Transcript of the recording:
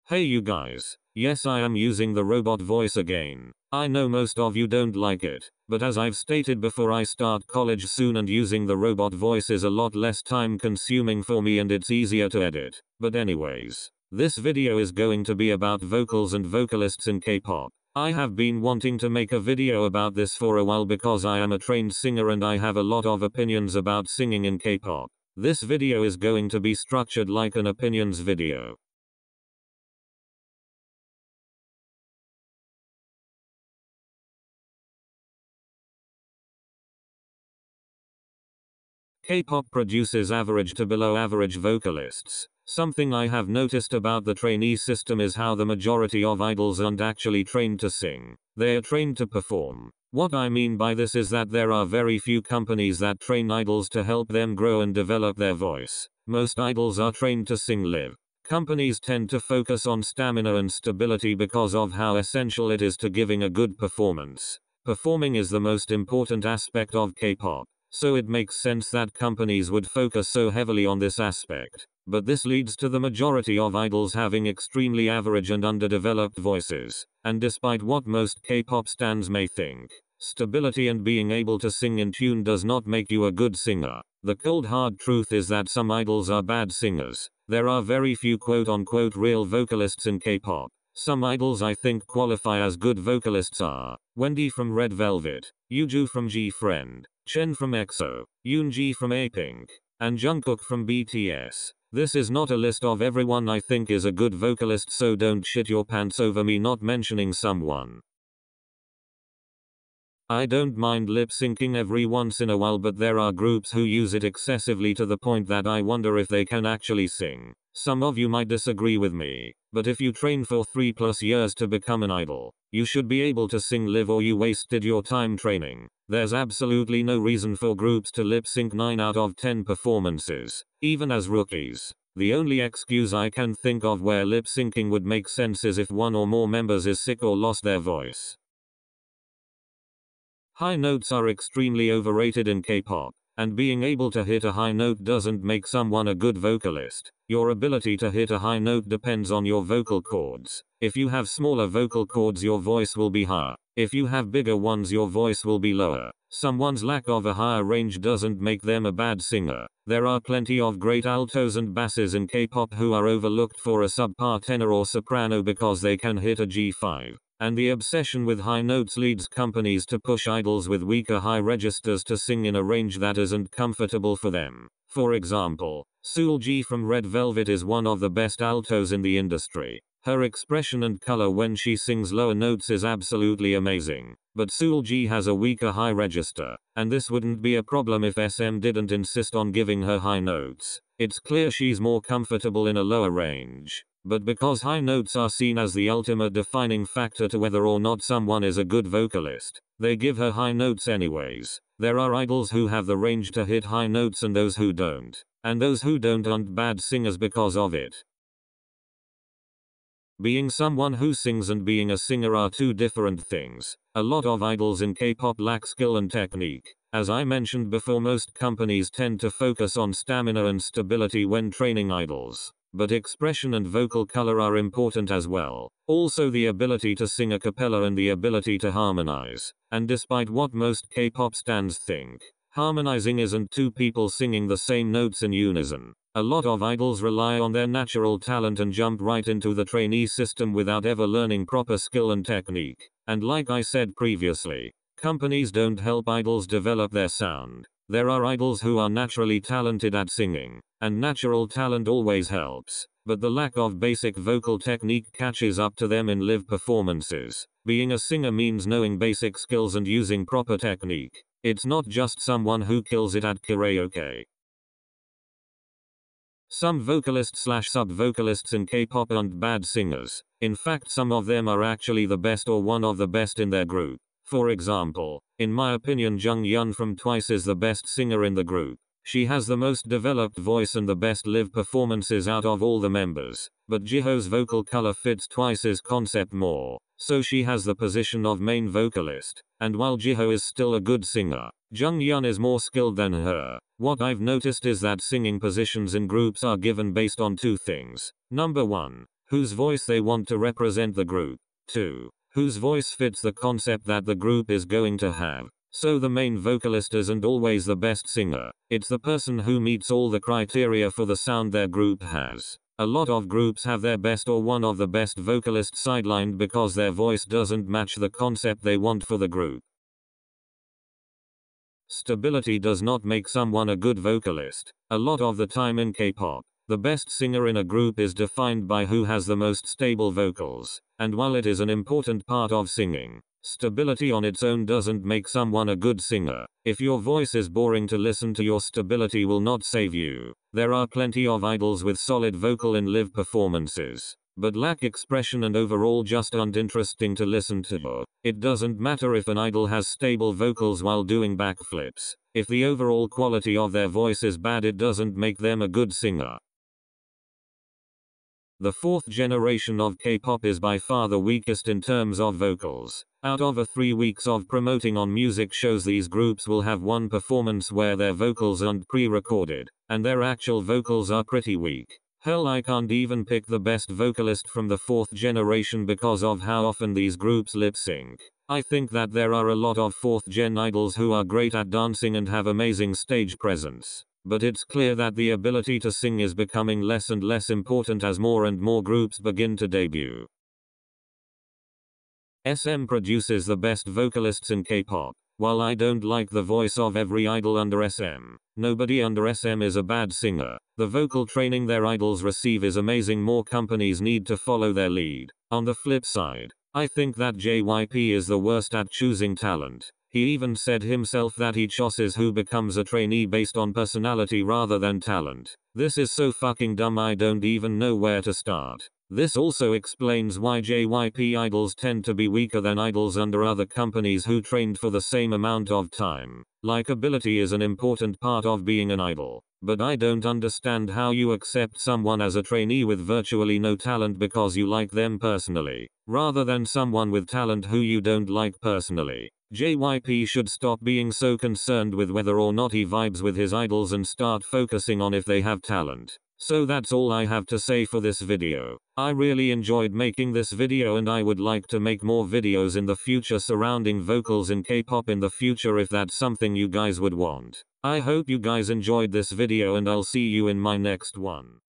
Hey you guys. Yes, I am using the robot voice again. I know most of you don't like it, but as I've stated before, I start college soon and using the robot voice is a lot less time consuming for me and it's easier to edit. But anyways, this video is going to be about vocals and vocalists in K-pop. I have been wanting to make a video about this for a while because I am a trained singer and I have a lot of opinions about singing in K-pop. This video is going to be structured like an opinions video. K-pop produces average to below average vocalists. Something I have noticed about the trainee system is how the majority of idols aren't actually trained to sing. They are trained to perform. What I mean by this is that there are very few companies that train idols to help them grow and develop their voice. Most idols are trained to sing live. Companies tend to focus on stamina and stability because of how essential it is to giving a good performance. Performing is the most important aspect of K-pop. So it makes sense that companies would focus so heavily on this aspect. But this leads to the majority of idols having extremely average and underdeveloped voices. And despite what most K-pop stans may think, stability and being able to sing in tune does not make you a good singer. The cold hard truth is that some idols are bad singers. There are very few quote-unquote real vocalists in K-pop. Some idols I think qualify as good vocalists are Wendy from Red Velvet, Yuju from gfriend, Chen from EXO, Yoongi from A-Pink, and Jungkook from BTS. This is not a list of everyone I think is a good vocalist, so don't shit your pants over me not mentioning someone. I don't mind lip syncing every once in a while, but there are groups who use it excessively to the point that I wonder if they can actually sing. Some of you might disagree with me, but if you train for 3+ years to become an idol, you should be able to sing live or you wasted your time training. There's absolutely no reason for groups to lip sync 9 out of 10 performances, even as rookies. The only excuse I can think of where lip syncing would make sense is if one or more members is sick or lost their voice. High notes are extremely overrated in K-pop, and being able to hit a high note doesn't make someone a good vocalist. Your ability to hit a high note depends on your vocal cords. If you have smaller vocal cords, your voice will be higher. If you have bigger ones, your voice will be lower. Someone's lack of a higher range doesn't make them a bad singer. There are plenty of great altos and basses in K-pop who are overlooked for a subpar tenor or soprano because they can hit a G5. And the obsession with high notes leads companies to push idols with weaker high registers to sing in a range that isn't comfortable for them. For example, Seulrene from Red Velvet is one of the best altos in the industry. Her expression and color when she sings lower notes is absolutely amazing. But Seulrene has a weaker high register, and this wouldn't be a problem if SM didn't insist on giving her high notes. It's clear she's more comfortable in a lower range. But because high notes are seen as the ultimate defining factor to whether or not someone is a good vocalist, they give her high notes anyways. There are idols who have the range to hit high notes and those who don't. And those who don't aren't bad singers because of it. Being someone who sings and being a singer are two different things. A lot of idols in K-pop lack skill and technique. As I mentioned before, most companies tend to focus on stamina and stability when training idols. But expression and vocal color are important as well. Also the ability to sing a cappella and the ability to harmonize. And despite what most K-pop stans think, harmonizing isn't two people singing the same notes in unison. A lot of idols rely on their natural talent and jump right into the trainee system without ever learning proper skill and technique. And like I said previously, companies don't help idols develop their sound. There are idols who are naturally talented at singing, and natural talent always helps, but the lack of basic vocal technique catches up to them in live performances. Being a singer means knowing basic skills and using proper technique. It's not just someone who kills it at karaoke. Some vocalists/sub-vocalists in K-pop aren't bad singers. In fact, some of them are actually the best or one of the best in their group. For example, in my opinion, Junghyun from Twice is the best singer in the group. She has the most developed voice and the best live performances out of all the members. But Jiho's vocal color fits Twice's concept more, so she has the position of main vocalist. And while Jiho is still a good singer, Junghyun is more skilled than her. What I've noticed is that singing positions in groups are given based on two things. Number 1, whose voice they want to represent the group. 2. Whose voice fits the concept that the group is going to have. So the main vocalist isn't always the best singer. It's the person who meets all the criteria for the sound their group has. A lot of groups have their best or one of the best vocalists sidelined because their voice doesn't match the concept they want for the group. Stability does not make someone a good vocalist. A lot of the time in K-pop, the best singer in a group is defined by who has the most stable vocals. And while it is an important part of singing, stability on its own doesn't make someone a good singer. If your voice is boring to listen to, your stability will not save you. There are plenty of idols with solid vocal in live performances, but lack expression and overall just aren't interesting to listen to. It doesn't matter if an idol has stable vocals while doing backflips. If the overall quality of their voice is bad, it doesn't make them a good singer. The fourth generation of K-pop is by far the weakest in terms of vocals. Out of 3 weeks of promoting on music shows, these groups will have one performance where their vocals aren't pre-recorded, and their actual vocals are pretty weak. Hell, I can't even pick the best vocalist from the fourth generation because of how often these groups lip sync. I think that there are a lot of fourth gen idols who are great at dancing and have amazing stage presence. But it's clear that the ability to sing is becoming less and less important as more and more groups begin to debut. SM produces the best vocalists in K-pop. While I don't like the voice of every idol under SM, nobody under SM is a bad singer. The vocal training their idols receive is amazing. More companies need to follow their lead. On the flip side, I think that JYP is the worst at choosing talent. He even said himself that he chooses who becomes a trainee based on personality rather than talent. This is so fucking dumb, I don't even know where to start. This also explains why JYP idols tend to be weaker than idols under other companies who trained for the same amount of time. Likability is an important part of being an idol, but I don't understand how you accept someone as a trainee with virtually no talent because you like them personally, rather than someone with talent who you don't like personally. JYP should stop being so concerned with whether or not he vibes with his idols and start focusing on if they have talent. So that's all I have to say for this video. I really enjoyed making this video and I would like to make more videos in the future surrounding vocals in K-pop in the future if that's something you guys would want. I hope you guys enjoyed this video and I'll see you in my next one.